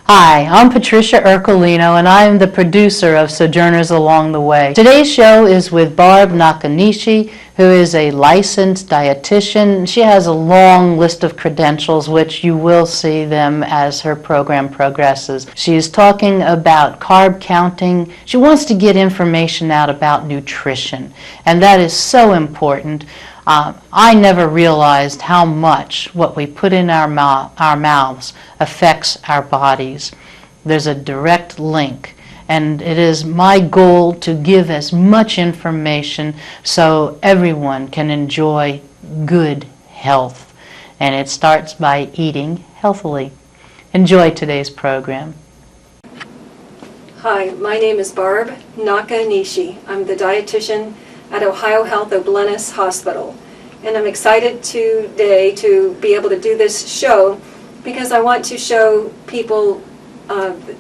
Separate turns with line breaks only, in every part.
Hi, I'm Patricia Ercolino, and I am the producer of Sojourners Along the Way. Today's show is with Barb Nakanishi, who is a licensed dietitian. She has a long list of credentials, which you will see them as her program progresses. She is talking about carb counting. She wants to get information out about nutrition, and that is so important. I never realized how much what we put in our mouths affects our bodies. There's a direct link, and it is my goal to give as much information so everyone can enjoy good health. And it starts by eating healthily. Enjoy today's program.
Hi, my name is Barb Nakanishi. I'm the dietitian at Ohio Health O'Bleness Hospital. And I'm excited today to be able to do this show because I want to show people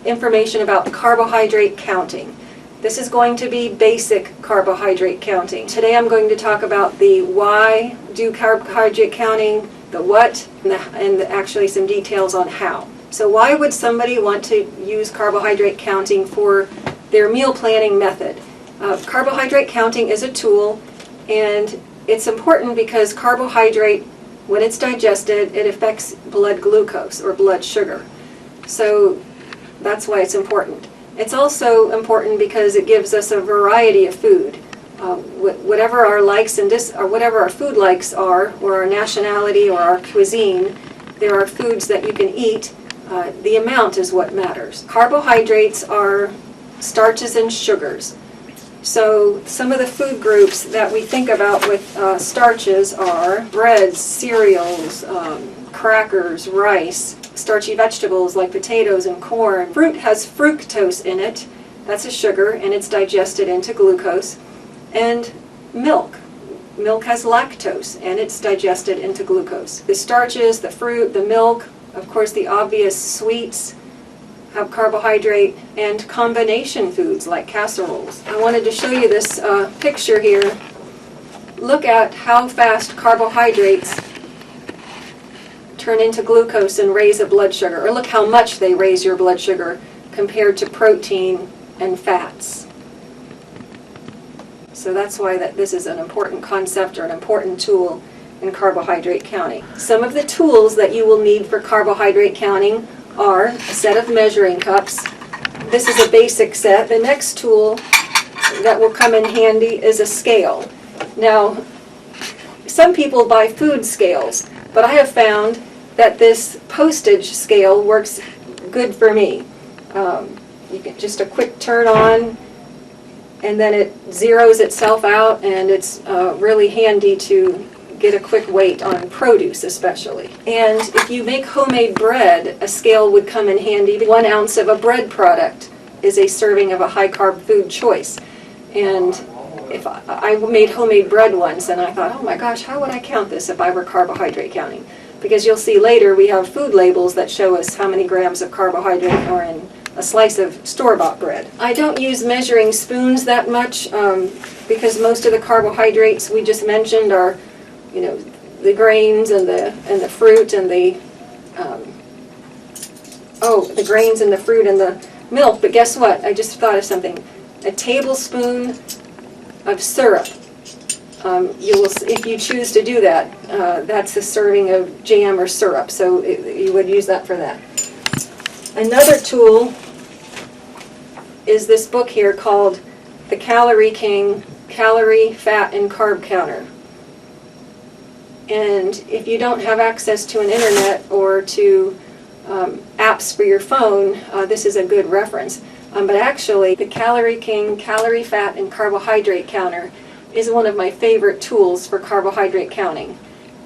information about carbohydrate counting. This is going to be basic carbohydrate counting. Today I'm going to talk about the why do carbohydrate counting, the what, and actually some details on how. So why would somebody want to use carbohydrate counting for their meal planning method? Carbohydrate counting is a tool, and it's important because carbohydrate, when it's digested, it affects blood glucose or blood sugar. So that's why it's important. It's also important because it gives us a variety of food. Whatever our likes and or whatever our food likes are, or our nationality or our cuisine, there are foods that you can eat. The amount is what matters. Carbohydrates are starches and sugars. So some of the food groups that we think about with starches are breads, cereals, crackers, rice, starchy vegetables like potatoes and corn. Fruit has fructose in it, that's a sugar, and it's digested into glucose. And milk. Milk has lactose, and it's digested into glucose. The starches, the fruit, the milk, of course the obvious sweets, have carbohydrate, and combination foods like casseroles. I wanted to show you this picture here. Look at how fast carbohydrates turn into glucose and raise a blood sugar, or look how much they raise your blood sugar compared to protein and fats. So that's why this is an important concept or an important tool in carbohydrate counting. Some of the tools that you will need for carbohydrate counting are a set of measuring cups. This is a basic set. The next tool that will come in handy is a scale. Now, some people buy food scales, but I have found that this postage scale works good for me. You get just a quick turn on, and then it zeroes itself out, and it's really handy to get a quick weight on produce especially. And if you make homemade bread, a scale would come in handy. 1 ounce of a bread product is a serving of a high-carb food choice. And if I made homemade bread once, and I thought, oh my gosh, how would I count this if I were carbohydrate counting? Because you'll see later we have food labels that show us how many grams of carbohydrate are in a slice of store-bought bread. I don't use measuring spoons that much because most of the carbohydrates we just mentioned are, you know, the grains and the fruit and the grains and the fruit and the milk. But guess what? I just thought of something. A tablespoon of syrup. If you choose to do that, that's a serving of jam or syrup. So you would use that for that. Another tool is this book here called The Calorie King: Calorie, Fat, and Carb Counter. And if you don't have access to an internet or to apps for your phone, this is a good reference. But actually, the Calorie King, Calorie, Fat, and Carbohydrate Counter is one of my favorite tools for carbohydrate counting.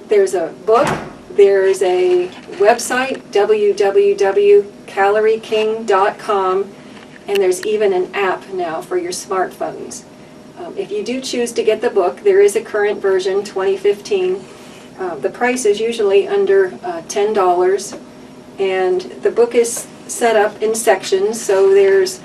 There's a book, there's a website, www.calorieking.com, and there's even an app now for your smartphones. If you do choose to get the book, there is a current version, 2015. The price is usually under $10, and the book is set up in sections. So there's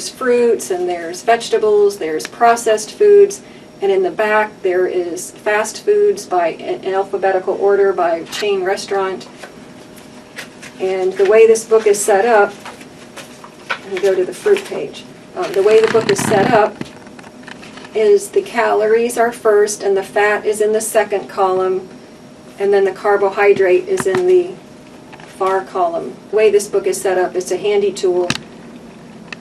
fruits, and there's vegetables, there's processed foods, and in the back there is fast foods in alphabetical order by chain restaurant. And the way this book is set up, let me go to the fruit page. The way the book is set up is the calories are first and the fat is in the second column, and then the carbohydrate is in the far column. The way this book is set up, it's a handy tool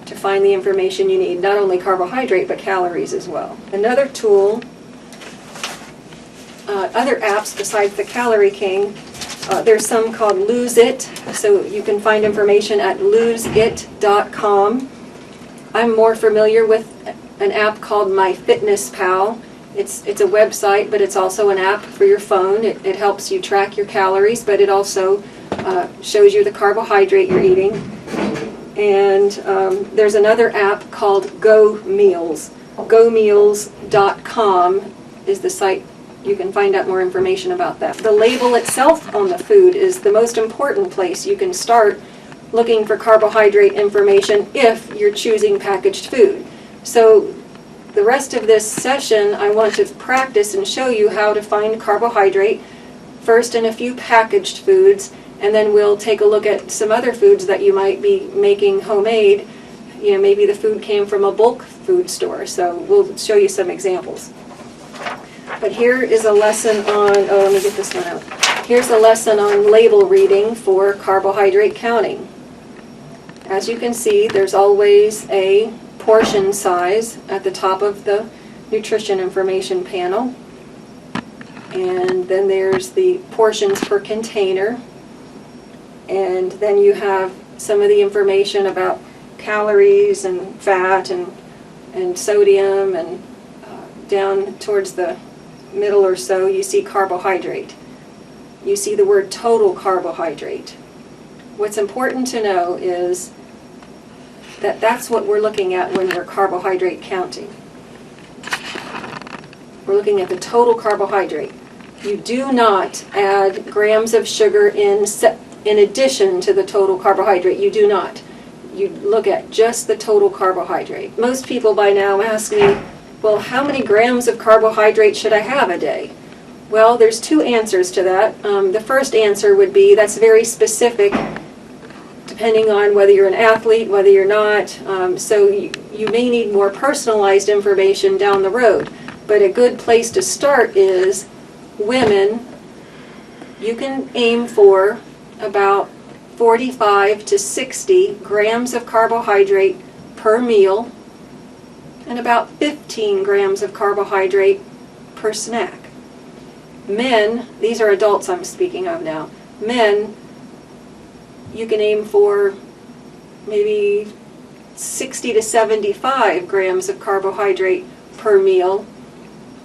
to find the information you need, not only carbohydrate but calories as well. Another tool, other apps besides the Calorie King, there's some called Lose It, so you can find information at loseit.com. I'm more familiar with an app called MyFitnessPal. It's a website, but it's also an app for your phone. It helps you track your calories, but it also shows you the carbohydrate you're eating. And there's another app called Go Meals. GoMeals.com is the site. You can find out more information about that. The label itself on the food is the most important place you can start looking for carbohydrate information if you're choosing packaged food. So the rest of this session, I want to practice and show you how to find carbohydrate, first in a few packaged foods, and then we'll take a look at some other foods that you might be making homemade. You know, maybe the food came from a bulk food store, so we'll show you some examples. But here is a lesson on, let me get this one out. Here's a lesson on label reading for carbohydrate counting. As you can see, there's always a portion size at the top of the nutrition information panel. And then there's the portions per container. And then you have some of the information about calories and fat and sodium, and down towards the middle or so you see carbohydrate. You see the word total carbohydrate. What's important to know is that that's what we're looking at when we're carbohydrate counting. We're looking at the total carbohydrate. You do not add grams of sugar in addition to the total carbohydrate. You do not. You look at just the total carbohydrate. Most people by now ask me, well, how many grams of carbohydrate should I have a day? Well, there's two answers to that. The first answer would be that's very specific, depending on whether you're an athlete, whether you're not. So you may need more personalized information down the road. But a good place to start is women. You can aim for about 45 to 60 grams of carbohydrate per meal, and about 15 grams of carbohydrate per snack. Men, these are adults I'm speaking of now, men, you can aim for maybe 60 to 75 grams of carbohydrate per meal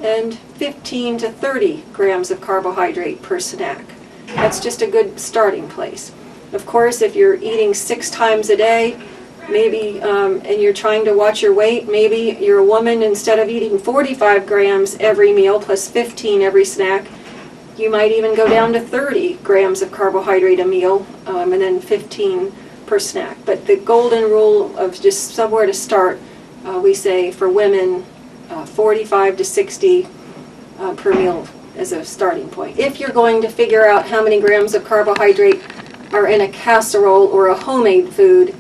and 15 to 30 grams of carbohydrate per snack. That's just a good starting place. Of course, if you're eating 6 times a day, maybe, and you're trying to watch your weight, maybe you're a woman, instead of eating 45 grams every meal plus 15 every snack, you might even go down to 30 grams of carbohydrate a meal, and then 15 per snack. But the golden rule of just somewhere to start, we say for women, 45 to 60 per meal as a starting point. If you're going to figure out how many grams of carbohydrate are in a casserole or a homemade food,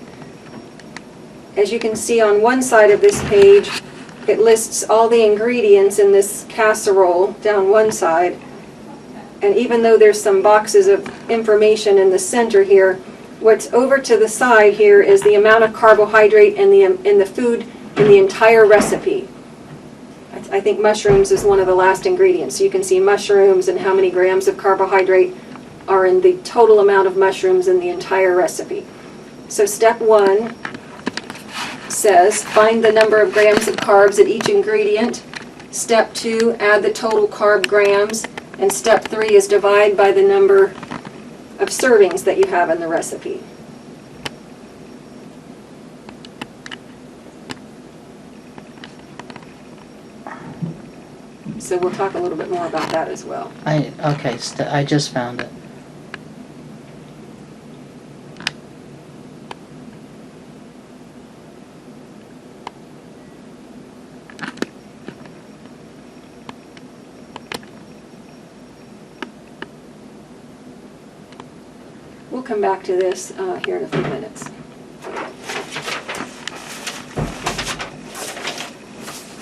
as you can see on one side of this page, it lists all the ingredients in this casserole down one side. And even though there's some boxes of information in the center here, what's over to the side here is the amount of carbohydrate in the food in the entire recipe. I think mushrooms is one of the last ingredients. So you can see mushrooms and how many grams of carbohydrate are in the total amount of mushrooms in the entire recipe. So step 1 says find the number of grams of carbs at each ingredient. Step 2, add the total carb grams. And step 3 is divide by the number of servings that you have in the recipe. So we'll talk a little bit more about that as well.
I just found it.
we'll come back to this here in a few minutes.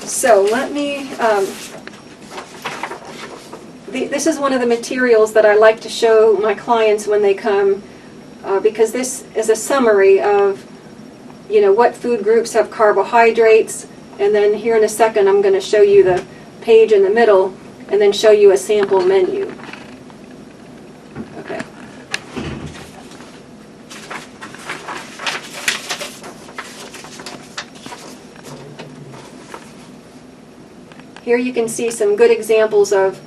So let me, this is one of the materials that I like to show my clients when they come, because this is a summary of, what food groups have carbohydrates, and then here in a second I'm going to show you the page in the middle and then show you a sample menu. Okay. Here you can see some good examples of,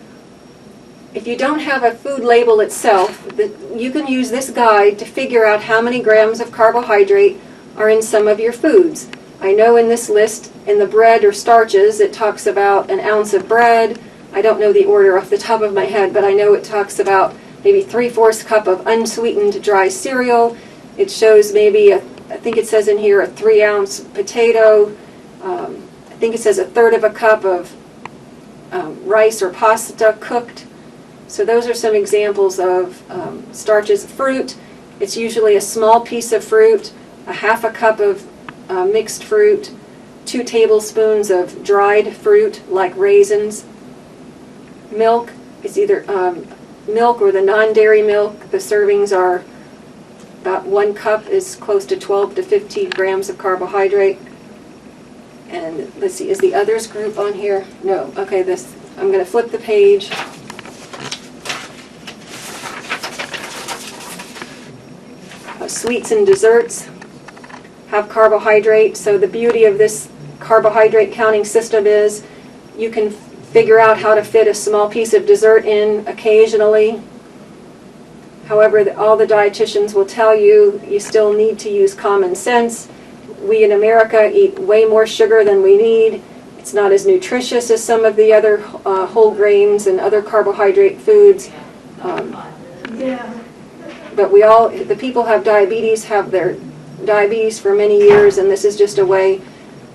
if you don't have a food label itself, you can use this guide to figure out how many grams of carbohydrate are in some of your foods. I know in this list, in the bread or starches, it talks about an ounce of bread. I don't know the order off the top of my head, but I know it talks about maybe 3/4 cup of unsweetened dry cereal. It shows maybe, I think it says in here, a 3-ounce potato. I think it says 1/3 cup of rice or pasta cooked. So those are some examples of starches. Fruit, it's usually a small piece of fruit, a 1/2 cup of mixed fruit, 2 tablespoons of dried fruit like raisins. Milk is either milk or the non-dairy milk. The servings are about 1 cup is close to 12 to 15 grams of carbohydrate. And let's see, is the others group on here? No. Okay, I'm going to flip the page. Sweets and desserts have carbohydrate. So the beauty of this carbohydrate counting system is you can figure out how to fit a small piece of dessert in occasionally. However, all the dietitians will tell you you still need to use common sense. We in America eat way more sugar than we need. It's not as nutritious as some of the other whole grains and other carbohydrate foods. But the people who have diabetes have their diabetes for many years, and this is just a way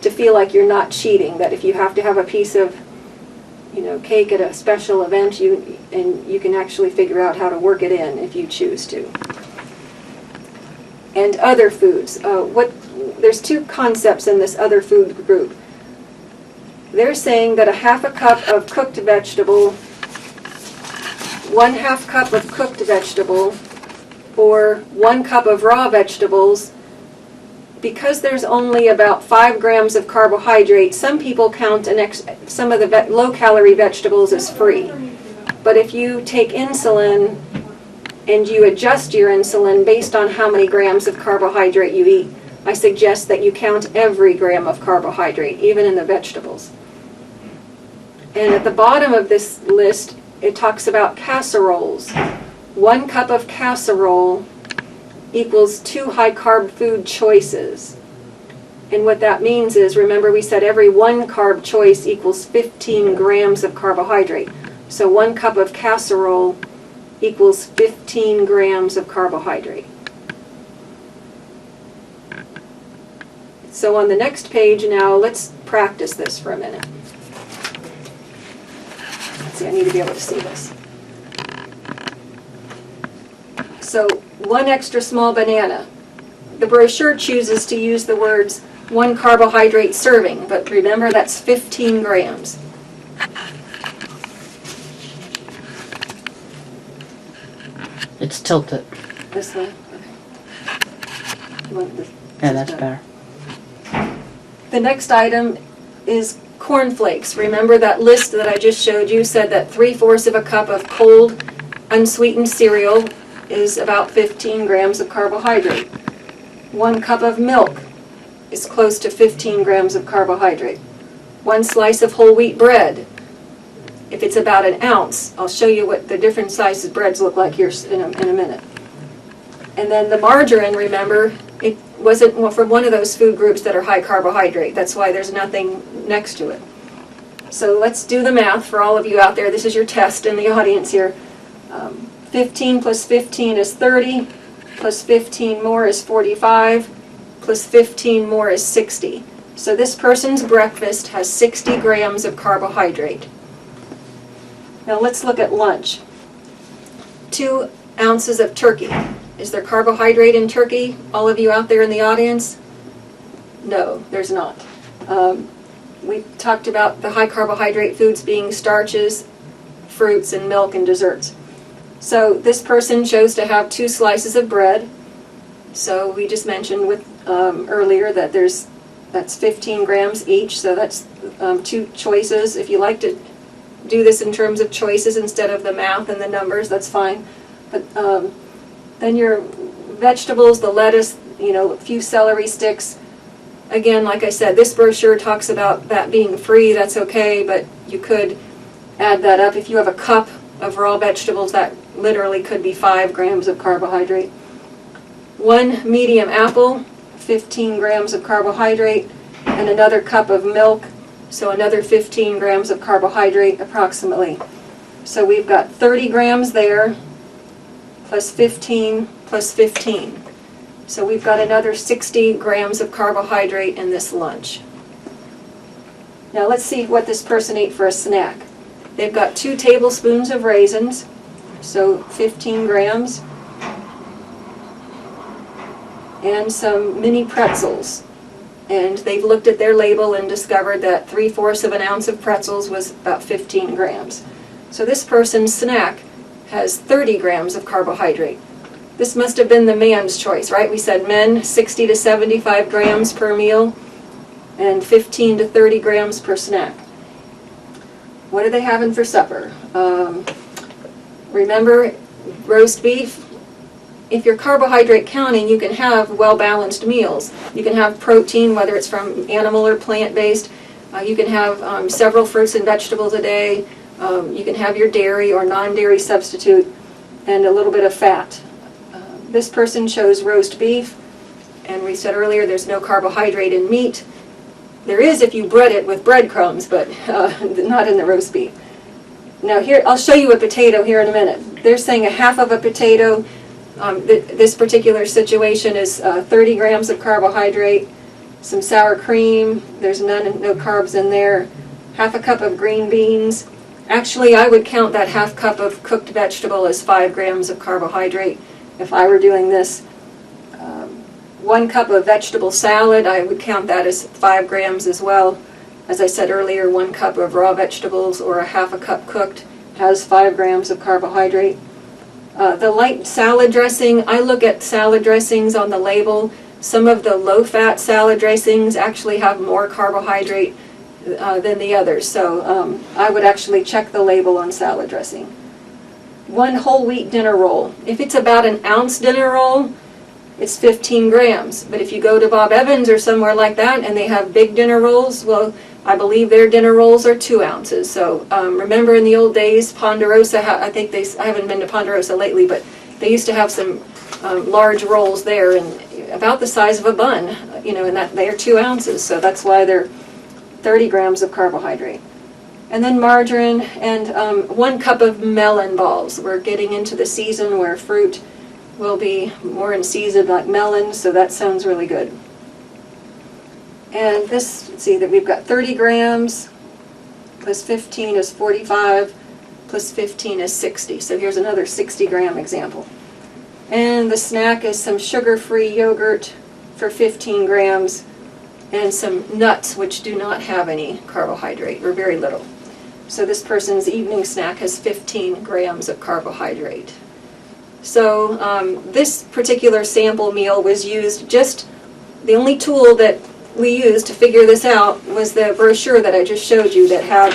to feel like you're not cheating, that if you have to have a piece of cake at a special event, you can actually figure out how to work it in if you choose to. And other foods. There's 2 concepts in this other food group. They're saying that a 1/2 cup of cooked vegetable, 1/2 cup of cooked vegetable, or 1 cup of raw vegetables, because there's only about 5 grams of carbohydrate, some people count some of the low-calorie vegetables as free. But if you take insulin and you adjust your insulin based on how many grams of carbohydrate you eat, I suggest that you count every gram of carbohydrate, even in the vegetables. And at the bottom of this list, it talks about casseroles. 1 cup of casserole equals 2 high-carb food choices. And what that means is, remember we said every 1 carb choice equals 15 grams of carbohydrate. So 1 cup of casserole equals 15 grams of carbohydrate. So on the next page now, let's practice this for a minute. Let's see, I need to be able to see this. So 1 extra small banana. The brochure chooses to use the words 1 carbohydrate serving, but remember that's 15 grams.
It's tilted.
This way? Okay.
Yeah, that's better.
The next item is cornflakes. Remember that list that I just showed you said that 3/4 cup of cold, unsweetened cereal is about 15 grams of carbohydrate. 1 cup of milk is close to 15 grams of carbohydrate. 1 slice of whole wheat bread, if it's about an ounce, I'll show you what the different sizes breads look like here in a minute. And then the margarine, remember, it wasn't from one of those food groups that are high carbohydrate. That's why there's nothing next to it. So let's do the math for all of you out there. This is your test in the audience here. 15 plus 15 is 30, plus 15 more is 45, plus 15 more is 60. So this person's breakfast has 60 grams of carbohydrate. Now let's look at lunch. 2 ounces of turkey. Is there carbohydrate in turkey? All of you out there in the audience? No, there's not. We talked about the high carbohydrate foods being starches, fruits, and milk and desserts. So this person chose to have 2 slices of bread. So we just mentioned with earlier that that's 15 grams each, so that's 2 choices. If you like to do this in terms of choices instead of the math and the numbers, that's fine. But then your vegetables, the lettuce, a few celery sticks. Again, like I said, this brochure talks about that being free. That's okay, but you could add that up. If you have a cup of raw vegetables, that literally could be 5 grams of carbohydrate. 1 medium apple, 15 grams of carbohydrate, and another cup of milk, so another 15 grams of carbohydrate approximately. So we've got 30 grams there, plus 15, plus 15. So we've got another 60 grams of carbohydrate in this lunch. Now let's see what this person ate for a snack. They've got 2 tablespoons of raisins, so 15 grams, and some mini pretzels. And they've looked at their label and discovered that 3/4 of an ounce of pretzels was about 15 grams. So this person's snack has 30 grams of carbohydrate. This must have been the man's choice, right? We said men 60 to 75 grams per meal and 15 to 30 grams per snack. What are they having for supper? Remember, roast beef? If you're carbohydrate counting, you can have well-balanced meals. You can have protein, whether it's from animal or plant-based. You can have several fruits and vegetables a day. You can have your dairy or non-dairy substitute and a little bit of fat. This person chose roast beef, and we said earlier there's no carbohydrate in meat. There is if you bread it with breadcrumbs, but not in the roast beef. Now here, I'll show you a potato here in a minute. They're saying a half of a potato. This particular situation is 30 grams of carbohydrate, some sour cream, there's no carbs in there, half a cup of green beans. Actually, I would count that half cup of cooked vegetable as 5 grams of carbohydrate if I were doing this. 1 cup of vegetable salad, I would count that as 5 grams as well. As I said earlier, 1 cup of raw vegetables or a half a cup cooked has 5 grams of carbohydrate. The light salad dressing, I look at salad dressings on the label. Some of the low-fat salad dressings actually have more carbohydrate than the others, so I would actually check the label on salad dressing. 1 whole wheat dinner roll. If it's about an ounce dinner roll, it's 15 grams. But if you go to Bob Evans or somewhere like that and they have big dinner rolls, well, I believe their dinner rolls are 2 ounces. So remember in the old days, Ponderosa, I haven't been to Ponderosa lately, but they used to have some large rolls there and about the size of a bun, and that they are 2 ounces. So that's why they're 30 grams of carbohydrate. And then margarine and 1 cup of melon balls. We're getting into the season where fruit will be more in season like melon, so that sounds really good. And this, let's see, that we've got 30 grams, plus 15 is 45, plus 15 is 60. So here's another 60 gram example. And the snack is some sugar-free yogurt for 15 grams, and some nuts, which do not have any carbohydrate, or very little. So this person's evening snack has 15 grams of carbohydrate. So this particular sample meal was used the only tool that we used to figure this out was the brochure that I just showed you that had,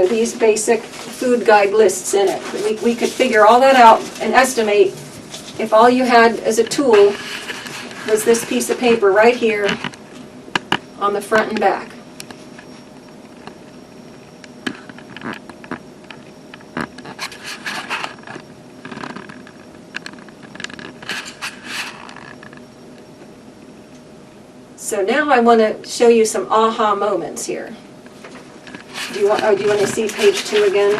these basic food guide lists in it. We could figure all that out and estimate if all you had as a tool was this piece of paper right here on the front and back. So now I want to show you some aha moments here. Do you want to see page 2 again?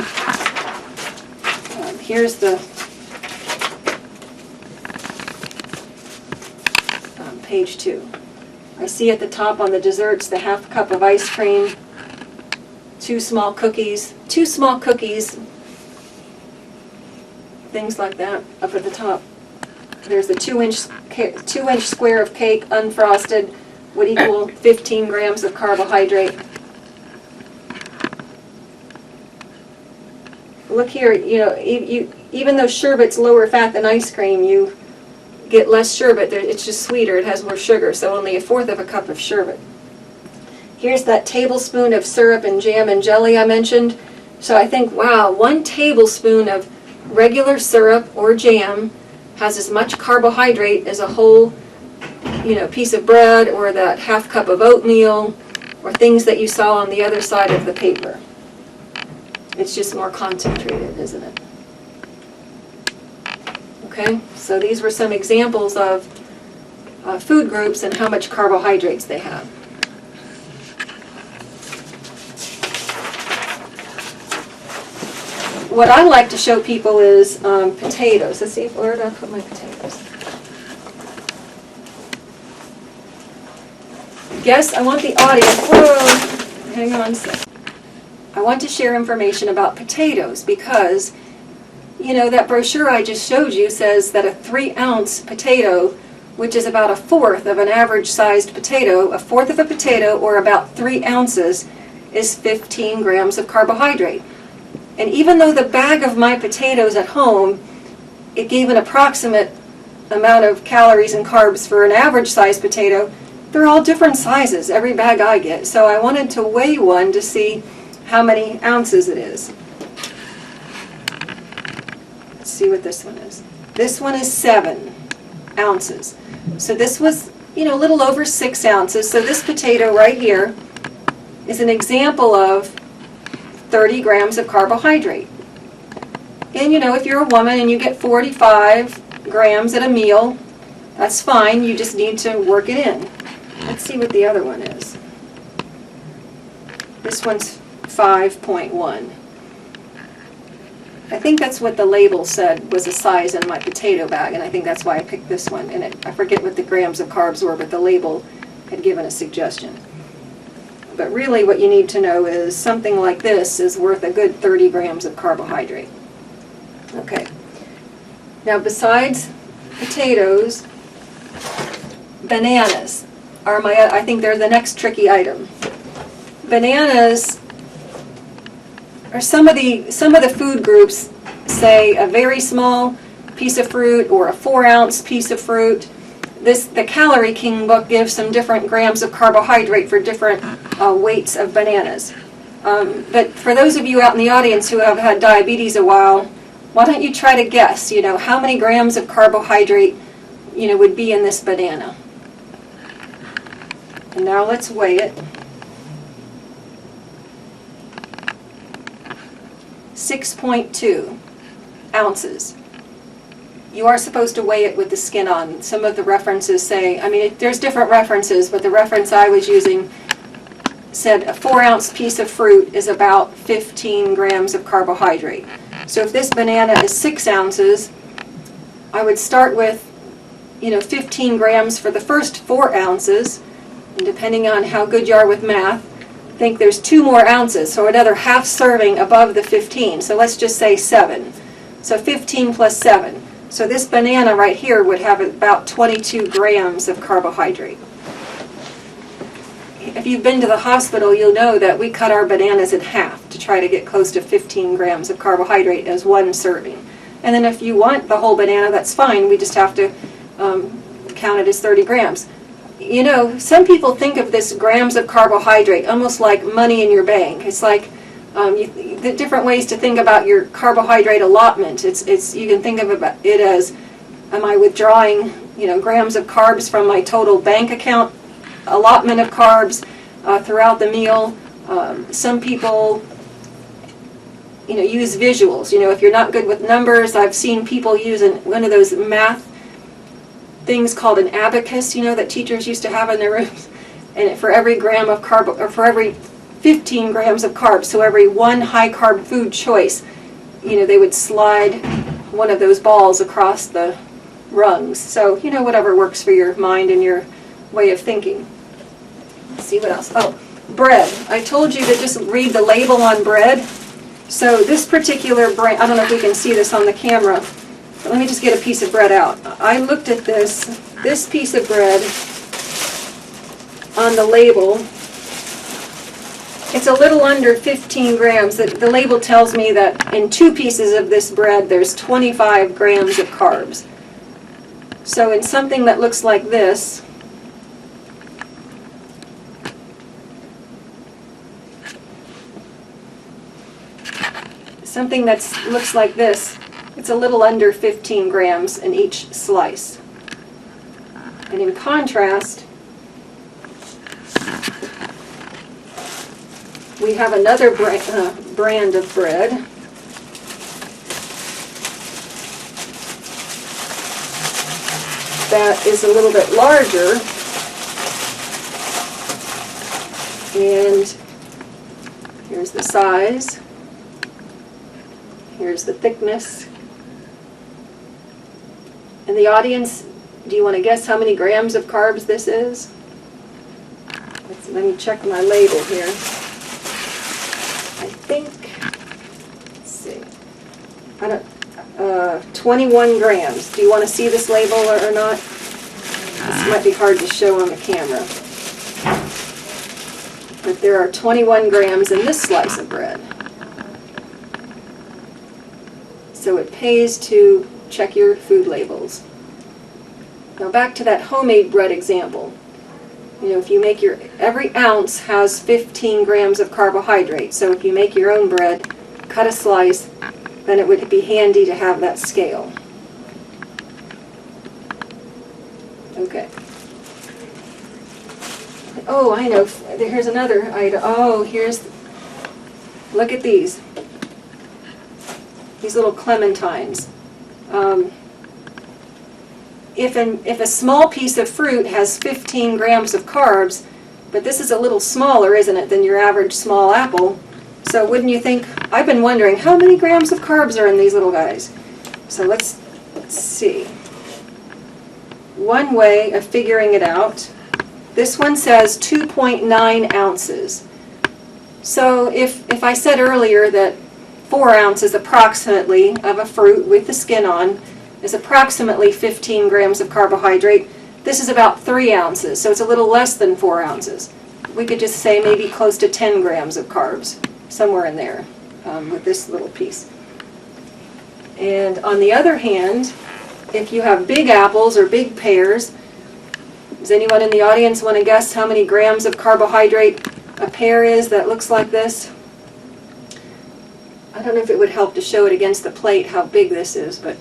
Here's the page 2. I see at the top on the desserts the half cup of ice cream, 2 small cookies. 2 small cookies things like that up at the top. There's the 2-inch square of cake, unfrosted, would equal 15 grams of carbohydrate. Look here, you know, even though sherbet's lower fat than ice cream, you get less sherbet. It's just sweeter. It has more sugar, so only 1/4 of a cup of sherbet. Here's that tablespoon of syrup and jam and jelly I mentioned. So I think, wow, 1 tablespoon of regular syrup or jam has as much carbohydrate as a whole, you know, piece of bread or that 1/2 cup of oatmeal or things that you saw on the other side of the paper. It's just more concentrated, isn't it? Okay, so these were some examples of food groups and how much carbohydrates they have. What I like to show people is potatoes. Let's see, where did I put my potatoes? Guess I want the audience. Whoa, hang on a second. I want to share information about potatoes because, you know, that brochure I just showed you says that a 3-ounce potato, which is about 1/4 of an average sized potato, 1/4 of a potato, or about 3 ounces, is 15 grams of carbohydrate. And even though the bag of my potatoes at home, it gave an approximate amount of calories and carbs for an average sized potato, they're all different sizes, every bag I get. So I wanted to weigh one to see how many ounces it is. Let's see what this one is. This one is 7 ounces. So this was, you know, a little over 6 ounces. So this potato right here is an example of 30 grams of carbohydrate. And you know, if you're a woman and you get 45 grams at a meal, that's fine. You just need to work it in. Let's see what the other one is. This one's 5.1. I think that's what the label said was a size in my potato bag, and I think that's why I picked this one. And I forget what the grams of carbs were, but the label had given a suggestion. But really what you need to know is something like this is worth a good 30 grams of carbohydrate. Okay. Now besides potatoes, bananas are I think they're the next tricky item. Bananas are some of the food groups say a very small piece of fruit or a 4-ounce piece of fruit. The Calorie King book gives some different grams of carbohydrate for different weights of bananas. But for those of you out in the audience who have had diabetes a while, why don't you try to guess, you know, how many grams of carbohydrate, you know, would be in this banana? And now let's weigh it. 6.2 ounces. You are supposed to weigh it with the skin on. Some of the references say, I mean, there's different references, but the reference I was using said a 4-ounce piece of fruit is about 15 grams of carbohydrate. So if this banana is 6 ounces, I would start with, you know, 15 grams for the first 4 ounces, and depending on how good you are with math, think there's 2 more ounces, so another half serving above the 15. So let's just say 7. So 15 plus 7. So this banana right here would have about 22 grams of carbohydrate. If you've been to the hospital, you'll know that we cut our bananas in half to try to get close to 15 grams of carbohydrate as one serving. And then if you want the whole banana, that's fine. We just have to count it as 30 grams. You know, some people think of this grams of carbohydrate almost like money in your bank. It's like the different ways to think about your carbohydrate allotment. You can think of it as, am I withdrawing, you know, grams of carbs from my total bank account allotment of carbs throughout the meal. Some people, you know, use visuals. You know, if you're not good with numbers, I've seen people use one of those math things called an abacus, you know, that teachers used to have in their rooms. And for every gram of carb, or for every 15 grams of carbs, so every one high carb food choice, you know, they would slide one of those balls across the rungs. So, you know, whatever works for your mind and your way of thinking. Let's see what else. Oh, bread. I told you to just read the label on bread. So this particular brand, I don't know if we can see this on the camera, but let me just get a piece of bread out. I looked at this piece of bread on the label. It's a little under 15 grams. The label tells me that in 2 pieces of this bread there's 25 grams of carbs. So in something that looks like this, looks like this, it's a little under 15 grams in each slice. And in contrast, we have another brand of bread that is a little bit larger, and here's the size, here's the thickness. And the audience, do you want to guess how many grams of carbs this is? Let me check my label here. I think, let's see, 21 grams. Do you want to see this label or not? This might be hard to show on the camera. But there are 21 grams in this slice of bread. So it pays to check your food labels. Now back to that homemade bread example. You know, if you make every ounce has 15 grams of carbohydrate. So if you make your own bread, cut a slice, then it would be handy to have that scale. Okay. Oh, I know. Here's another item. Oh, look at these. These little clementines. If a small piece of fruit has 15 grams of carbs, but this is a little smaller, isn't it, than your average small apple, so wouldn't you think, I've been wondering, how many grams of carbs are in these little guys? So let's see. One way of figuring it out, this one says 2.9 ounces. So if I said earlier that 4 ounces approximately of a fruit with the skin on is approximately 15 grams of carbohydrate, this is about 3 ounces, so it's a little less than 4 ounces. We could just say maybe close to 10 grams of carbs, somewhere in there, with this little piece. And on the other hand, if you have big apples or big pears, does anyone in the audience want to guess how many grams of carbohydrate a pear is that looks like this? I don't know if it would help to show it against the plate how big this is, but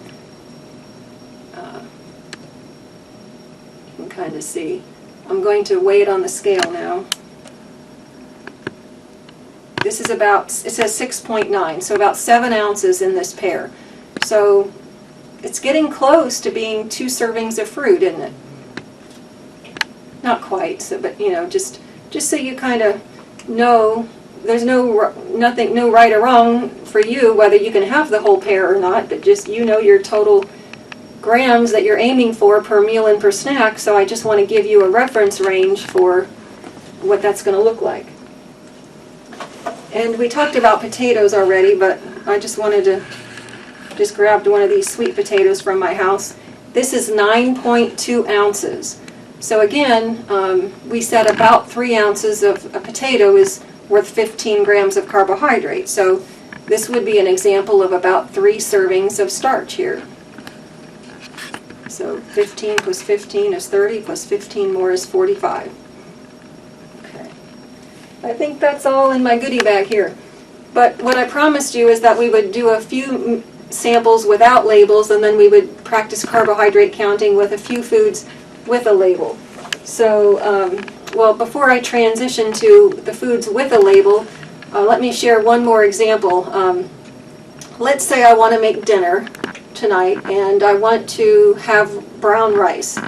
you can kind of see. I'm going to weigh it on the scale now. This is about, it says 6.9, so about 7 ounces in this pear. So it's getting close to being 2 servings of fruit, isn't it? Not quite, so, but you know, just so you kind of know, there's no right or wrong for you whether you can have the whole pear or not, but just you know your total grams that you're aiming for per meal and per snack, so I just want to give you a reference range for what that's going to look like. And we talked about potatoes already, but I just wanted to grabbed one of these sweet potatoes from my house. This is 9.2 ounces. So again, we said about 3 ounces of a potato is worth 15 grams of carbohydrate. So this would be an example of about 3 servings of starch here. So 15 plus 15 is 30, plus 15 more is 45. Okay. I think that's all in my goodie bag here. But what I promised you is that we would do a few samples without labels, and then we would practice carbohydrate counting with a few foods with a label. So, well, before I transition to the foods with a label, let me share one more example. Let's say I want to make dinner tonight, and I want to have brown rice.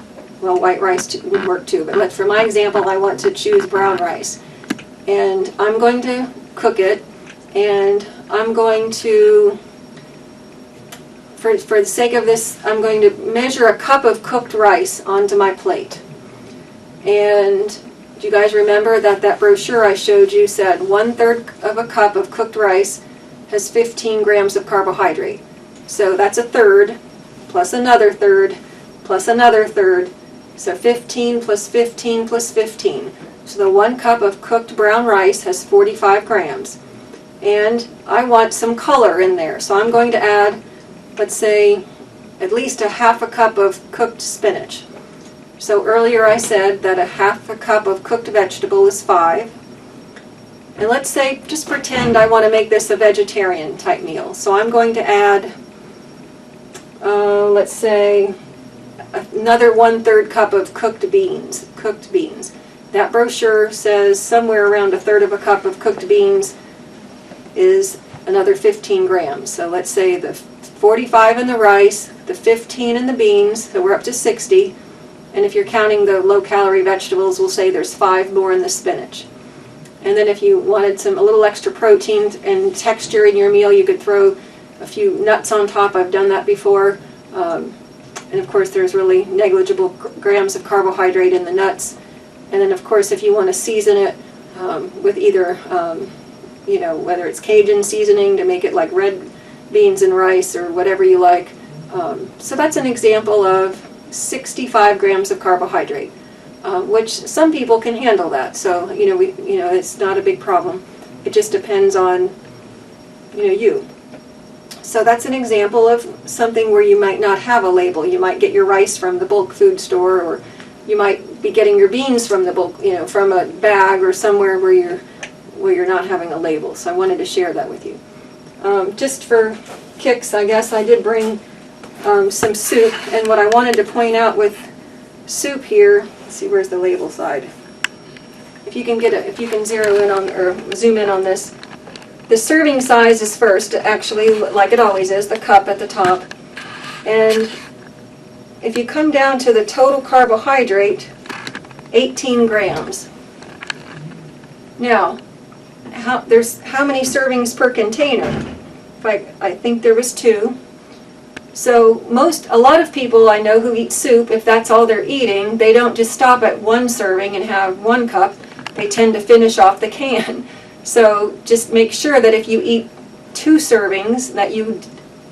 Well, white rice would work too, but for my example, I want to choose brown rice. And I'm going to cook it, and I'm going to, for the sake of this, I'm going to measure a cup of cooked rice onto my plate. And do you guys remember that brochure I showed you said 1/3 of a cup of cooked rice has 15 grams of carbohydrate. So that's a third, plus another third, plus another third. So 15 plus 15 plus 15. So the 1 cup of cooked brown rice has 45 grams. And I want some color in there. So I'm going to add, let's say, at least a half a cup of cooked spinach. So earlier I said that a half a cup of cooked vegetable is 5. And let's say, just pretend I want to make this a vegetarian type meal. So I'm going to add, let's say, another 1/3 cup of cooked beans. That brochure says somewhere around a third of a cup of cooked beans is another 15 grams. So let's say the 45 in the rice, the 15 in the beans, so we're up to 60. And if you're counting the low-calorie vegetables, we'll say there's 5 more in the spinach. And then if you wanted a little extra protein and texture in your meal, you could throw a few nuts on top. I've done that before. And of course, there's really negligible grams of carbohydrate in the nuts. And then of course, if you want to season it with either, whether it's Cajun seasoning to make it like red beans and rice or whatever you like. So that's an example of 65 grams of carbohydrate, which some people can handle that. So, it's not a big problem. It just depends on, you. So that's an example of something where you might not have a label. You might get your rice from the bulk food store, or you might be getting your beans from the bulk, from a bag or somewhere where you're not having a label. So I wanted to share that with you. Just for kicks, I guess I did bring some soup, and what I wanted to point out with soup here, let's see, where's the label side? If you can zero in on or zoom in on this, the serving size is first, actually, like it always is, the cup at the top. And if you come down to the total carbohydrate, 18 grams. Now, how many servings per container? I think there was 2. So a lot of people I know who eat soup, if that's all they're eating, they don't just stop at 1 serving and have 1 cup. They tend to finish off the can. So just make sure that if you eat 2 servings, that you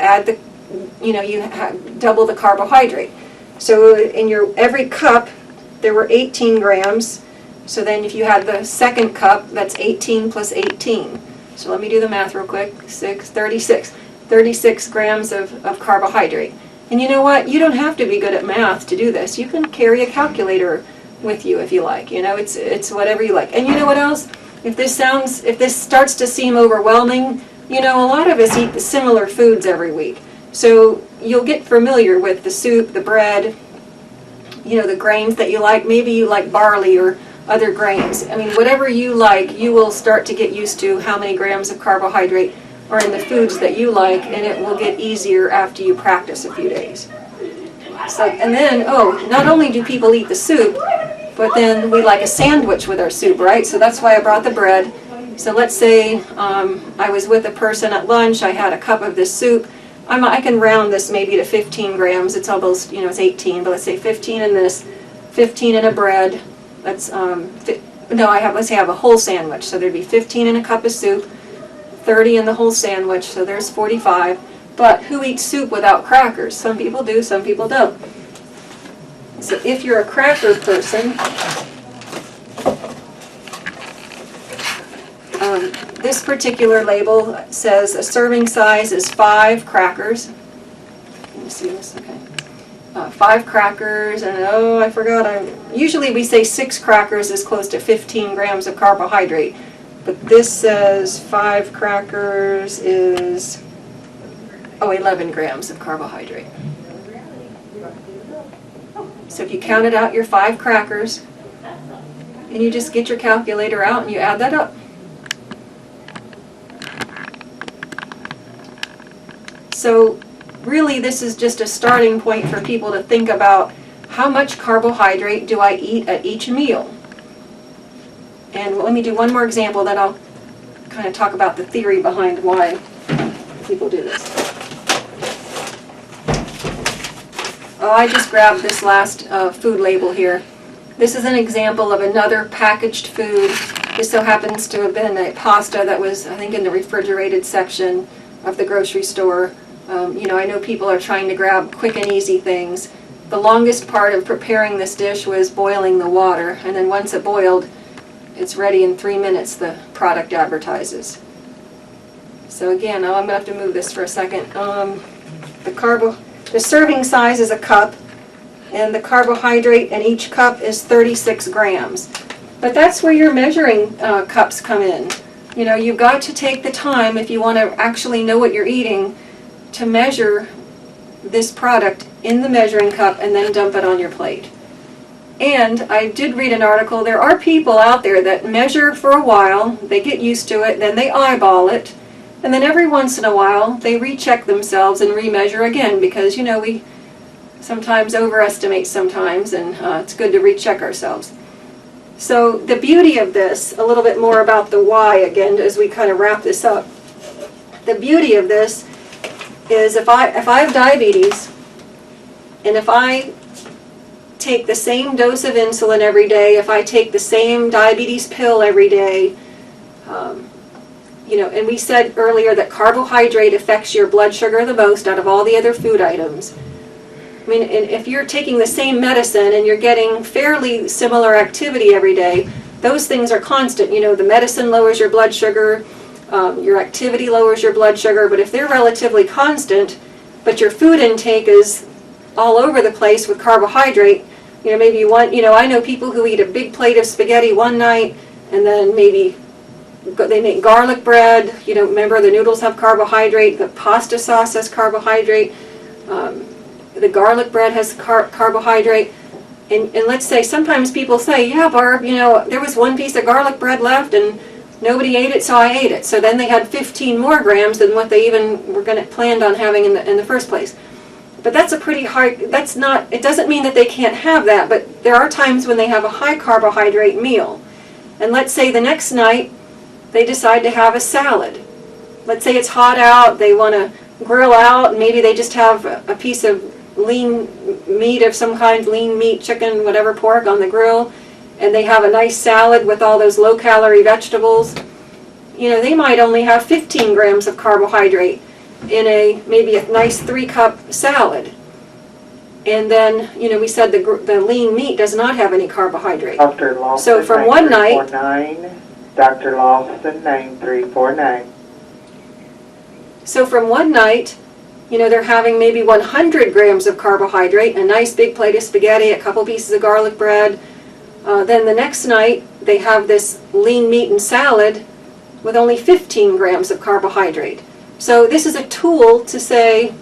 add double the carbohydrate. So in every cup, there were 18 grams. So then if you had the second cup, that's 18 plus 18. So let me do the math real quick. 36 grams of carbohydrate. And you know what? You don't have to be good at math to do this. You can carry a calculator with you if you like. It's whatever you like. And you know what else? If this starts to seem overwhelming, a lot of us eat the similar foods every week. So you'll get familiar with the soup, the bread, the grains that you like. Maybe you like barley or other grains. I mean, whatever you like, you will start to get used to how many grams of carbohydrate are in the foods that you like, and it will get easier after you practice a few days. So, and then, not only do people eat the soup, but then we like a sandwich with our soup, right? So that's why I brought the bread. So let's say I was with a person at lunch, I had a cup of this soup. I can round this maybe to 15 grams. It's almost, it's 18, but let's say 15 in this, 15 in a bread. Let's say I have a whole sandwich. So there'd be 15 in a cup of soup, 30 in the whole sandwich, so there's 45. But who eats soup without crackers? Some people do, some people don't. So if you're a cracker person, this particular label says a serving size is 5 crackers. Can you see this? Okay. 5 crackers, and I forgot. Usually we say 6 crackers is close to 15 grams of carbohydrate. But this says 5 crackers is 11 grams of carbohydrate. So if you counted out your 5 crackers, and you just get your calculator out and you add that up. So really this is just a starting point for people to think about how much carbohydrate do I eat at each meal. And let me do one more example, then I'll kind of talk about the theory behind why people do this. I just grabbed this last food label here. This is an example of another packaged food This so happens to have been a pasta that was, I think, in the refrigerated section of the grocery store. I know people are trying to grab quick and easy things. The longest part of preparing this dish was boiling the water, and then once it boiled, it's ready in 3 minutes, the product advertises. So again, I'm going to have to move this for a second. The serving size is a cup, and the carbohydrate in each cup is 36 grams. But that's where your measuring cups come in. You've got to take the time, if you want to actually know what you're eating, to measure this product in the measuring cup and then dump it on your plate. And I did read an article, there are people out there that measure for a while, they get used to it, then they eyeball it, and then every once in a while they recheck themselves and remeasure again, because we sometimes overestimate sometimes, and it's good to recheck ourselves. So the beauty of this, a little bit more about the why again as we kind of wrap this up. The beauty of this is if I have diabetes, and if I take the same dose of insulin every day, if I take the same diabetes pill every day, and we said earlier that carbohydrate affects your blood sugar the most out of all the other food items. I mean, if you're taking the same medicine and you're getting fairly similar activity every day, those things are constant. The medicine lowers your blood sugar, your activity lowers your blood sugar, but if they're relatively constant, but your food intake is all over the place with carbohydrate, maybe you want, I know people who eat a big plate of spaghetti one night, and then maybe they make garlic bread, remember the noodles have carbohydrate, the pasta sauce has carbohydrate, the garlic bread has carbohydrate, and let's say, sometimes people say, yeah, Barb, there was one piece of garlic bread left and nobody ate it, so I ate it. So then they had 15 more grams than what they even were planned on having in the first place. But that's a pretty high, it doesn't mean that they can't have that, but there are times when they have a high carbohydrate meal. And let's say the next night they decide to have a salad. Let's say it's hot out, they want to grill out, and maybe they just have a piece of lean meat of some kind, lean meat, chicken, whatever, pork on the grill, and they have a nice salad with all those low-calorie vegetables. They might only have 15 grams of carbohydrate in maybe a nice 3-cup salad. And then, we said the lean meat does not have any carbohydrate.
Dr. Lawson,
so from one night,
Dr. Lawson, 9349.
So from one night, they're having maybe 100 grams of carbohydrate, a nice big plate of spaghetti, a couple pieces of garlic bread. Then the next night, they have this lean meat and salad with only 15 grams of carbohydrate. So this is a tool to say,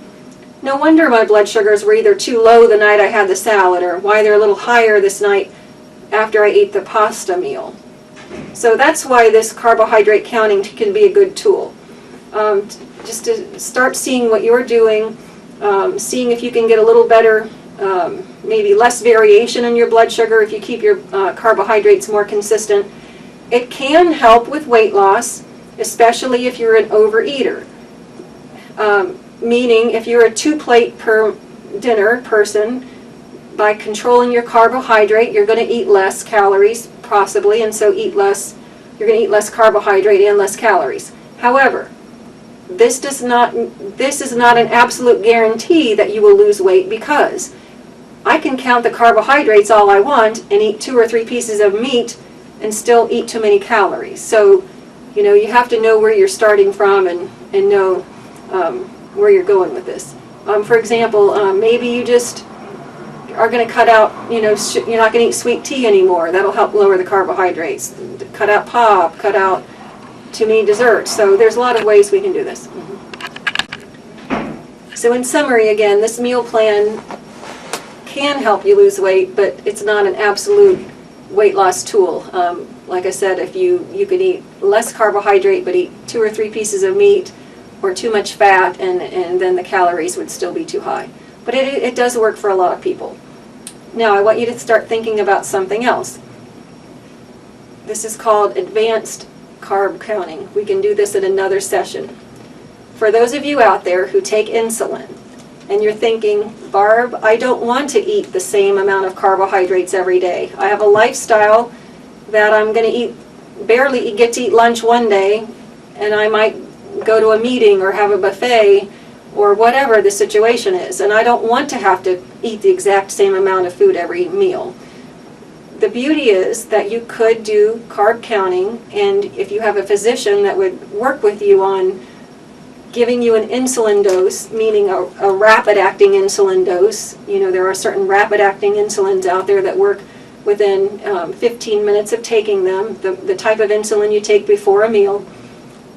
no wonder my blood sugars were either too low the night I had the salad, or why they're a little higher this night after I ate the pasta meal. So that's why this carbohydrate counting can be a good tool. Just to start seeing what you're doing, seeing if you can get a little better, maybe less variation in your blood sugar if you keep your carbohydrates more consistent. It can help with weight loss, especially if you're an overeater. Meaning if you're a 2-plate per dinner person, by controlling your carbohydrate, you're going to eat less calories, possibly, and so you're going to eat less carbohydrate and less calories. However, this is not an absolute guarantee that you will lose weight, because I can count the carbohydrates all I want and eat 2 or 3 pieces of meat and still eat too many calories. So, you have to know where you're starting from and know where you're going with this. For example, maybe you just are going to cut out, you're not going to eat sweet tea anymore. That'll help lower the carbohydrates. Cut out pop, cut out too many desserts. So there's a lot of ways we can do this. So in summary, again, this meal plan can help you lose weight, but it's not an absolute weight loss tool. Like I said, if you could eat less carbohydrate but eat 2 or 3 pieces of meat, or too much fat, and then the calories would still be too high. But it does work for a lot of people. Now I want you to start thinking about something else. This is called advanced carb counting. We can do this in another session. For those of you out there who take insulin, and you're thinking, Barb, I don't want to eat the same amount of carbohydrates every day. I have a lifestyle that I'm going to eat barely get to eat lunch one day, and I might go to a meeting or have a buffet or whatever the situation is, and I don't want to have to eat the exact same amount of food every meal. The beauty is that you could do carb counting, and if you have a physician that would work with you on giving you an insulin dose, meaning a rapid-acting insulin dose. You know, there are certain rapid-acting insulins out there that work within 15 minutes of taking them, the type of insulin you take before a meal.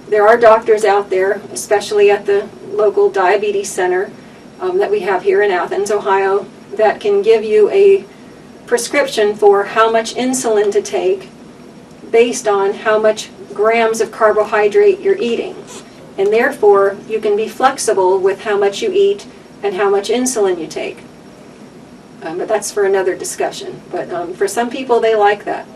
There are doctors out there, especially at the local diabetes center that we have here in Athens, Ohio, that can give you a prescription for how much insulin to take based on how much grams of carbohydrate you're eating. And therefore, you can be flexible with how much you eat and how much insulin you take. But that's for another discussion. But for some people, they like that.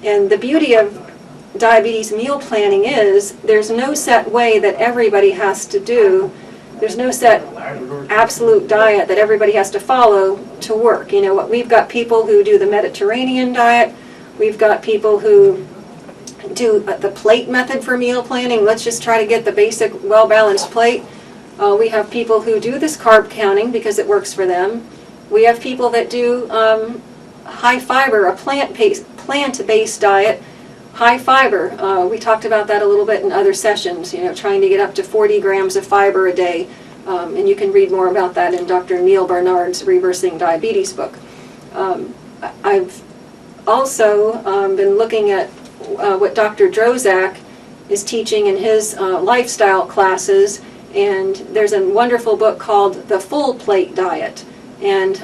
And the beauty of diabetes meal planning is there's no set way that everybody has to do. There's no set absolute diet that everybody has to follow to work. You know what? We've got people who do the Mediterranean diet. We've got people who do the plate method for meal planning. Let's just try to get the basic well-balanced plate. We have people who do this carb counting because it works for them. We have people that do high fiber, a plant-based diet, high fiber. We talked about that a little bit in other sessions, you know, trying to get up to 40 grams of fiber a day. And you can read more about that in Dr. Neil Barnard's Reversing Diabetes book. I've also been looking at what Dr. Drozak is teaching in his lifestyle classes, and there's a wonderful book called The Full Plate Diet, and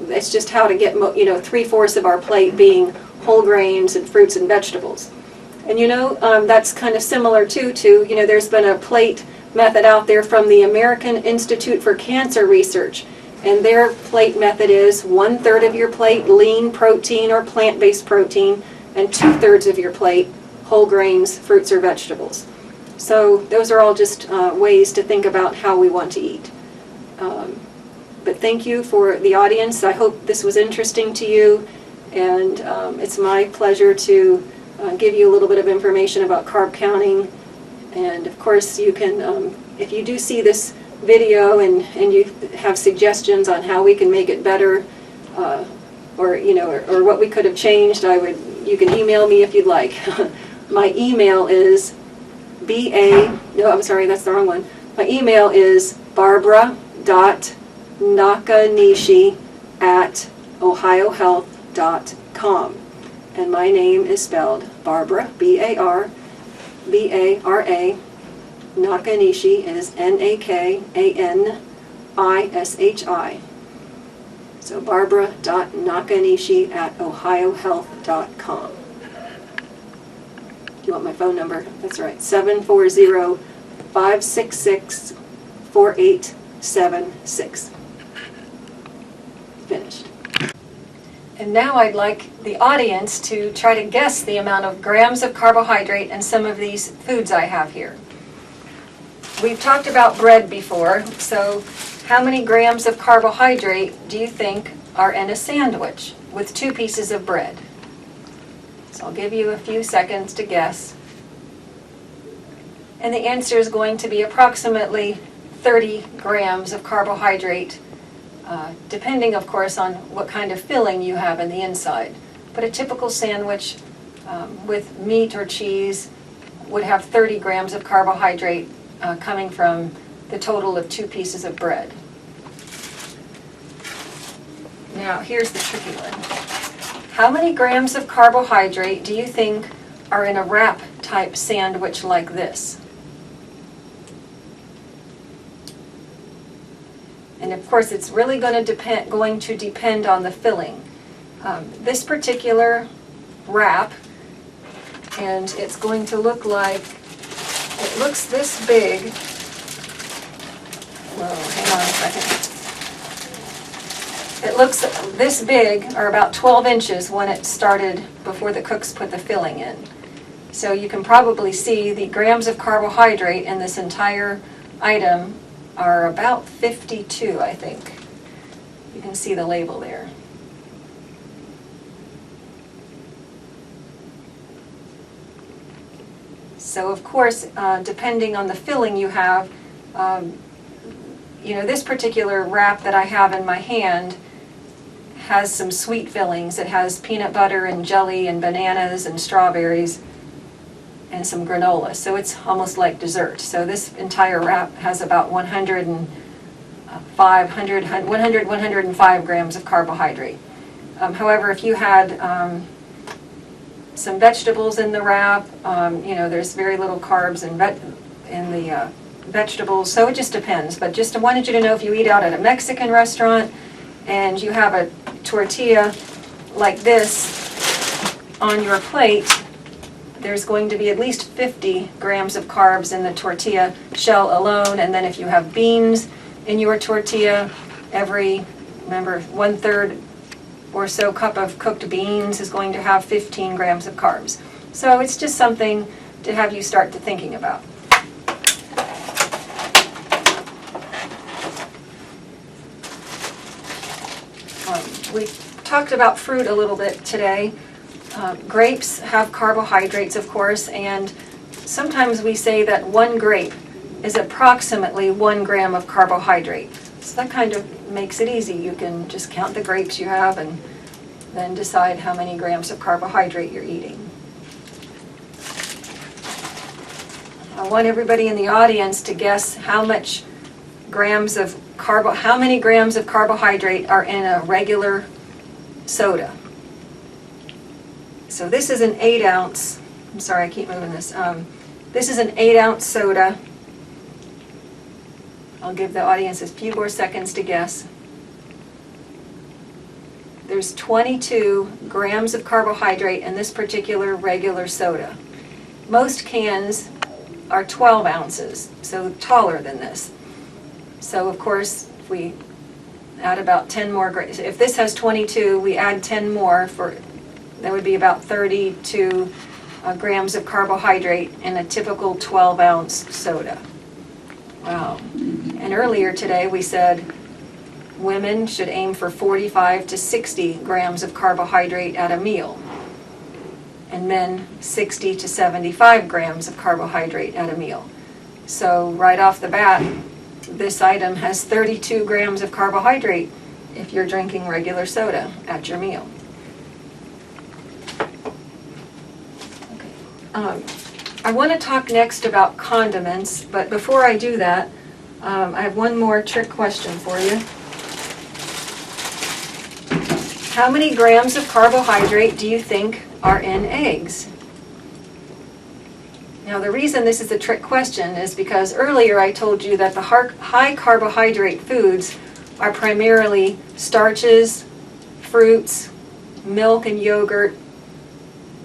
it's just how to get 3/4 of our plate being whole grains and fruits and vegetables. And that's kind of similar to there's been a plate method out there from the American Institute for Cancer Research. And their plate method is 1/3 of your plate lean protein or plant-based protein, and 2/3 of your plate whole grains, fruits, or vegetables. So those are all just ways to think about how we want to eat. But thank you for the audience. I hope this was interesting to you, and it's my pleasure to give you a little bit of information about carb counting. And of course, you can, if you do see this video and you have suggestions on how we can make it better, or what we could have changed, you can email me if you'd like. My email is that's the wrong one. My email is barbara.nakanishi@ohiohealth.com, and my name is spelled Barbara, B-A-R-B-A-R-A. Nakanishi is N-A-K-A-N-I-S-H-I. So barbara.nakanishi@ohiohealth.com. Do you want my phone number? That's right, 740-566-4876. Finished. And now I'd like the audience to try to guess the amount of grams of carbohydrate in some of these foods I have here. We've talked about bread before, so how many grams of carbohydrate do you think are in a sandwich with 2 pieces of bread? So I'll give you a few seconds to guess. And the answer is going to be approximately 30 grams of carbohydrate, depending, of course, on what kind of filling you have in the inside. But a typical sandwich with meat or cheese would have 30 grams of carbohydrate coming from the total of 2 pieces of bread. Now, here's the tricky one. How many grams of carbohydrate do you think are in a wrap-type sandwich like this? And of course, it's really going to depend on the filling. This particular wrap, and it's going to look like, it looks this big. Whoa, hang on a second. It looks this big, or about 12 inches when it started before the cooks put the filling in. So you can probably see the grams of carbohydrate in this entire item are about 52, I think. You can see the label there. So of course, depending on the filling you have, this particular wrap that I have in my hand has some sweet fillings. It has peanut butter and jelly and bananas and strawberries and some granola. So it's almost like dessert. So this entire wrap has about 105 grams of carbohydrate. However, if you had some vegetables in the wrap, there's very little carbs in the vegetables, so it just depends. But just wanted you to know, if you eat out at a Mexican restaurant and you have a tortilla like this on your plate, there's going to be at least 50 grams of carbs in the tortilla shell alone. And then if you have beans in your tortilla, remember, 1/3 or so cup of cooked beans is going to have 15 grams of carbs. So it's just something to have you start to thinking about. We talked about fruit a little bit today. Grapes have carbohydrates, of course, and sometimes we say that 1 grape is approximately 1 gram of carbohydrate. So that kind of makes it easy. You can just count the grapes you have and then decide how many grams of carbohydrate you're eating. I want everybody in the audience to guess how many grams of carbohydrate are in a regular soda. So this is an 8-ounce, I'm sorry, I keep moving this. This is an 8-ounce soda. I'll give the audience a few more seconds to guess. There's 22 grams of carbohydrate in this particular regular soda. Most cans are 12 ounces, so taller than this. So of course, if we add about 10 more, if this has 22, we add 10 more, that would be about 32 grams of carbohydrate in a typical 12-ounce soda. Wow. And earlier today we said women should aim for 45 to 60 grams of carbohydrate at a meal, and men 60 to 75 grams of carbohydrate at a meal. So right off the bat, this item has 32 grams of carbohydrate if you're drinking regular soda at your meal. I want to talk next about condiments, but before I do that, I have one more trick question for you. How many grams of carbohydrate do you think are in eggs? Now, the reason this is a trick question is because earlier I told you that the high carbohydrate foods are primarily starches, fruits, milk and yogurt,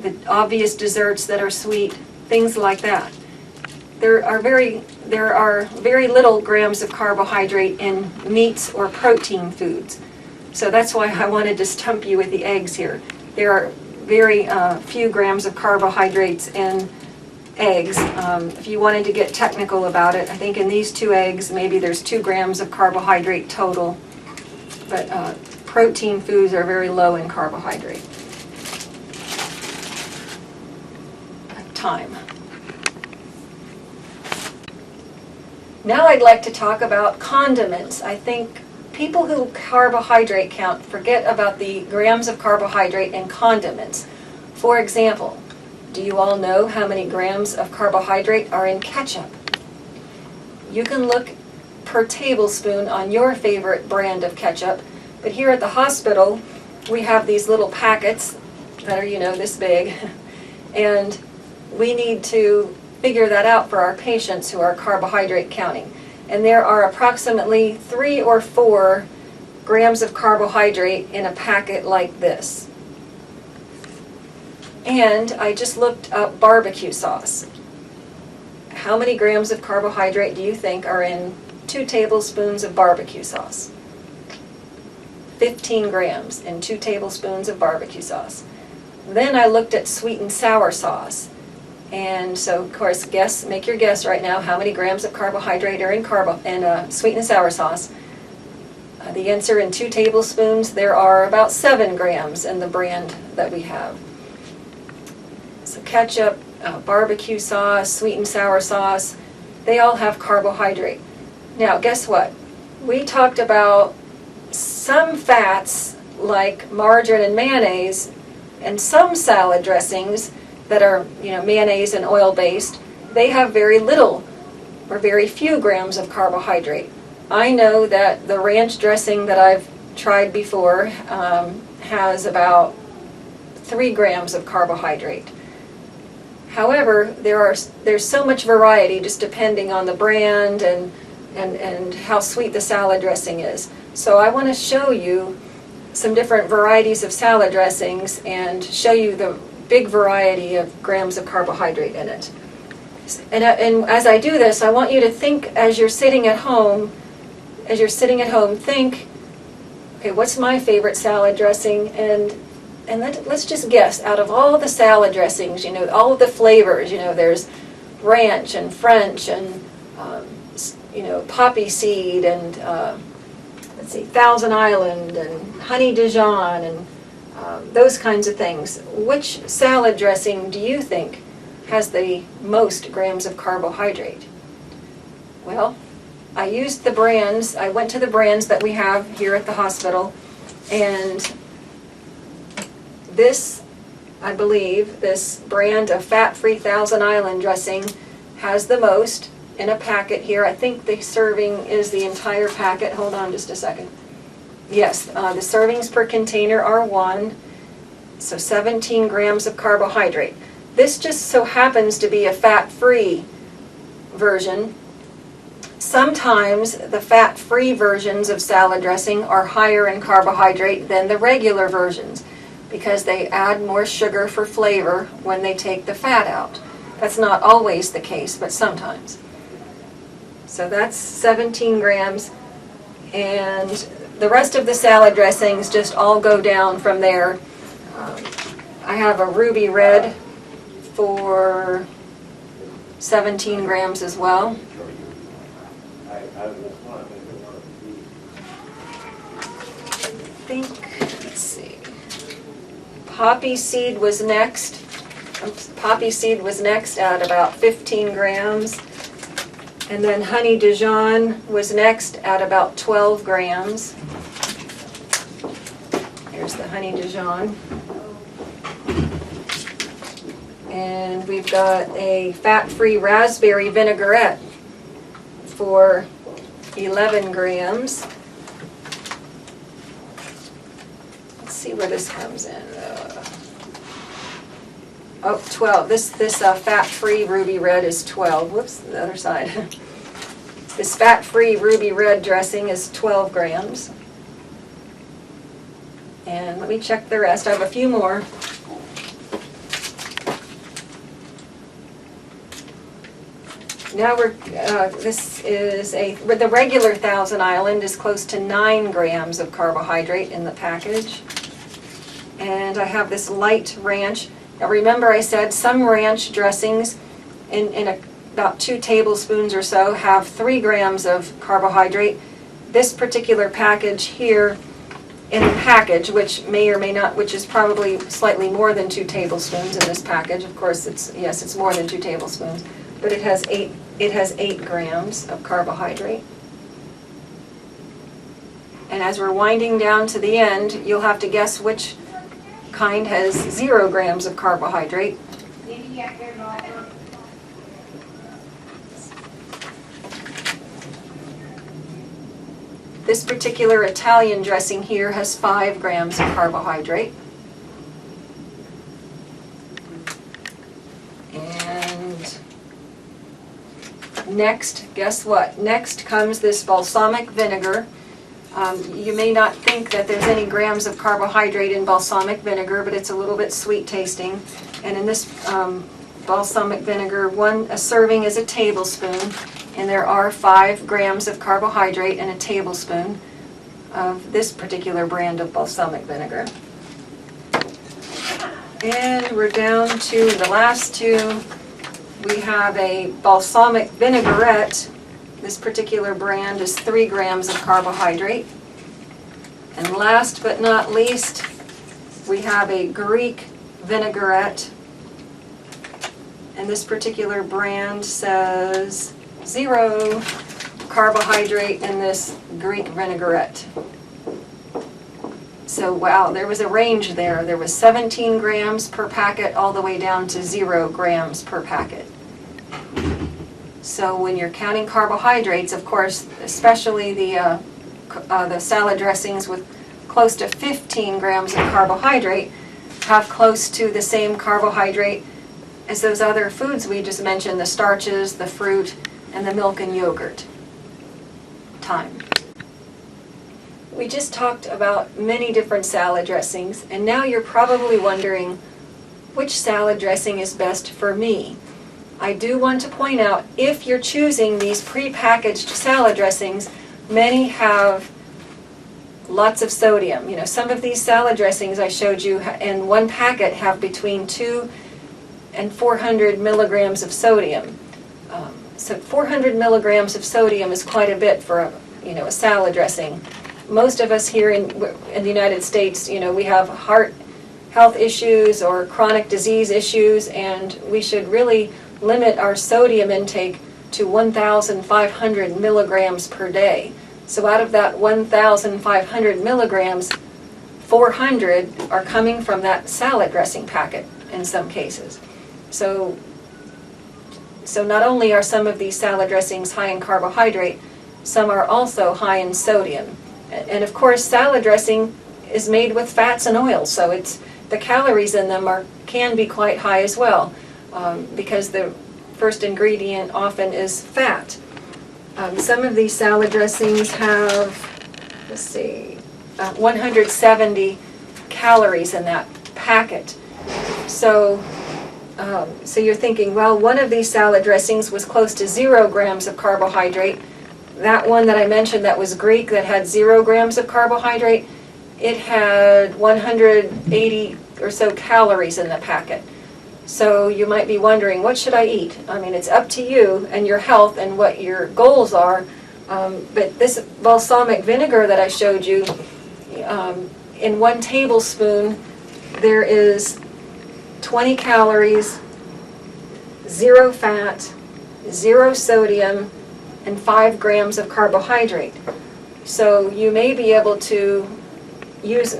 the obvious desserts that are sweet, things like that. There are very little grams of carbohydrate in meats or protein foods. So that's why I wanted to stump you with the eggs here. There are very few grams of carbohydrates in eggs. If you wanted to get technical about it, I think in these 2 eggs, maybe there's 2 grams of carbohydrate total. But protein foods are very low in carbohydrate. Time. Now I'd like to talk about condiments. I think people who carbohydrate count forget about the grams of carbohydrate in condiments. For example, do you all know how many grams of carbohydrate are in ketchup? You can look per tablespoon on your favorite brand of ketchup, but here at the hospital we have these little packets that are, this big, and we need to figure that out for our patients who are carbohydrate counting. And there are approximately 3 or 4 grams of carbohydrate in a packet like this. And I just looked up barbecue sauce. How many grams of carbohydrate do you think are in 2 tablespoons of barbecue sauce? 15 grams in 2 tablespoons of barbecue sauce. Then I looked at sweet and sour sauce. And so, of course, make your guess right now how many grams of carbohydrate are in sweet and sour sauce. The answer, in 2 tablespoons, there are about 7 grams in the brand that we have. So ketchup, barbecue sauce, sweet and sour sauce, they all have carbohydrate. Now, guess what? We talked about some fats like margarine and mayonnaise and some salad dressings that are, mayonnaise and oil based, they have very little or very few grams of carbohydrate. I know that the ranch dressing that I've tried before has about 3 grams of carbohydrate. However, there's so much variety just depending on the brand and how sweet the salad dressing is. So I want to show you some different varieties of salad dressings and show you the big variety of grams of carbohydrate in it. And as I do this, I want you to think as you're sitting at home, think, okay, what's my favorite salad dressing? And let's just guess, out of all the salad dressings, all of the flavors, there's ranch and French and, poppy seed and, Thousand Island and honey Dijon and those kinds of things. Which salad dressing do you think has the most grams of carbohydrate? Well, I used the brands, I went to the brands that we have here at the hospital, and this, I believe, this brand of fat-free Thousand Island dressing has the most in a packet here. I think the serving is the entire packet. Hold on just a second. Yes, the servings per container are 1, so 17 grams of carbohydrate. This just so happens to be a fat-free version. Sometimes the fat-free versions of salad dressing are higher in carbohydrate than the regular versions because they add more sugar for flavor when they take the fat out. That's not always the case, but sometimes. So that's 17 grams, and the rest of the salad dressings just all go down from there. I have a ruby red for 17 grams as well. Let's see. Poppy seed was next. Poppy seed was next at about 15 grams. And then honey Dijon was next at about 12 grams. Here's the honey Dijon. And we've got a fat-free raspberry vinaigrette for 11 grams. Let's see where this comes in. 12. This fat-free ruby red is 12. Whoops, the other side. This fat-free ruby red dressing is 12 grams. And let me check the rest. I have a few more. Now the regular Thousand Island is close to 9 grams of carbohydrate in the package. And I have this light ranch. Now remember I said some ranch dressings in about 2 tablespoons or so have 3 grams of carbohydrate. This particular package here in the package, which may or may not, which is probably slightly more than 2 tablespoons in this package. Of course, it's more than 2 tablespoons, but it has 8 grams of carbohydrate. And as we're winding down to the end, you'll have to guess which kind has 0 grams of carbohydrate. This particular Italian dressing here has 5 grams of carbohydrate. And next, guess what? Next comes this balsamic vinegar. You may not think that there's any grams of carbohydrate in balsamic vinegar, but it's a little bit sweet tasting. And in this balsamic vinegar, a serving is a tablespoon, and there are 5 grams of carbohydrate in a tablespoon of this particular brand of balsamic vinegar. And we're down to the last 2. We have a balsamic vinaigrette. This particular brand is 3 grams of carbohydrate. And last but not least, we have a Greek vinaigrette. and this particular brand says 0 carbohydrate in this Greek vinaigrette. So wow, there was a range there. There was 17 grams per packet all the way down to 0 grams per packet. So when you're counting carbohydrates, of course, especially the salad dressings with close to 15 grams of carbohydrate have close to the same carbohydrate as those other foods we just mentioned, the starches, the fruit, and the milk and yogurt. Time. We just talked about many different salad dressings, and now you're probably wondering which salad dressing is best for me. I do want to point out, if you're choosing these pre-packaged salad dressings, many have lots of sodium. You know, some of these salad dressings I showed you in one packet have between 200 and 400 milligrams of sodium. So 400 milligrams of sodium is quite a bit for a salad dressing. Most of us here in the United States, we have heart health issues or chronic disease issues, and we should really limit our sodium intake to 1,500 milligrams per day. So out of that 1,500 milligrams, 400 are coming from that salad dressing packet in some cases. So not only are some of these salad dressings high in carbohydrate, some are also high in sodium. And of course, salad dressing is made with fats and oils, so the calories in them can be quite high as well, because the first ingredient often is fat. Some of these salad dressings have, 170 calories in that packet. So you're thinking, well, one of these salad dressings was close to 0 grams of carbohydrate. That one that I mentioned that was Greek, that had 0 grams of carbohydrate, it had 180 or so calories in the packet. So you might be wondering, what should I eat? I mean, it's up to you and your health and what your goals are. But this balsamic vinegar that I showed you, in 1 tablespoon, there is 20 calories, 0 fat, 0 sodium, and 5 grams of carbohydrate. So you may be able to use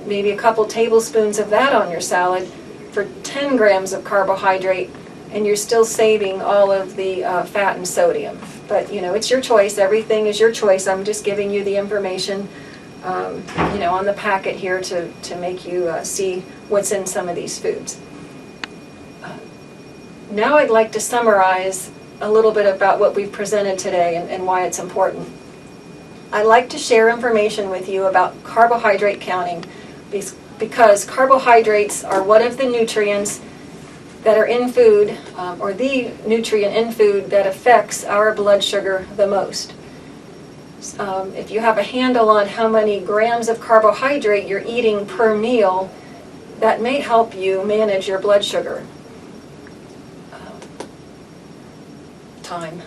maybe a couple tablespoons of that on your salad for 10 grams of carbohydrate, and you're still saving all of the fat and sodium. But it's your choice. Everything is your choice. I'm just giving you the information on the packet here to make you see what's in some of these foods. Now I'd like to summarize a little bit about what we've presented today and why it's important. I'd like to share information with you about carbohydrate counting, because carbohydrates are one of the nutrients that are in food, or the nutrient in food that affects our blood sugar the most. If you have a handle on how many grams of carbohydrate you're eating per meal, that may help you manage your blood sugar. Time.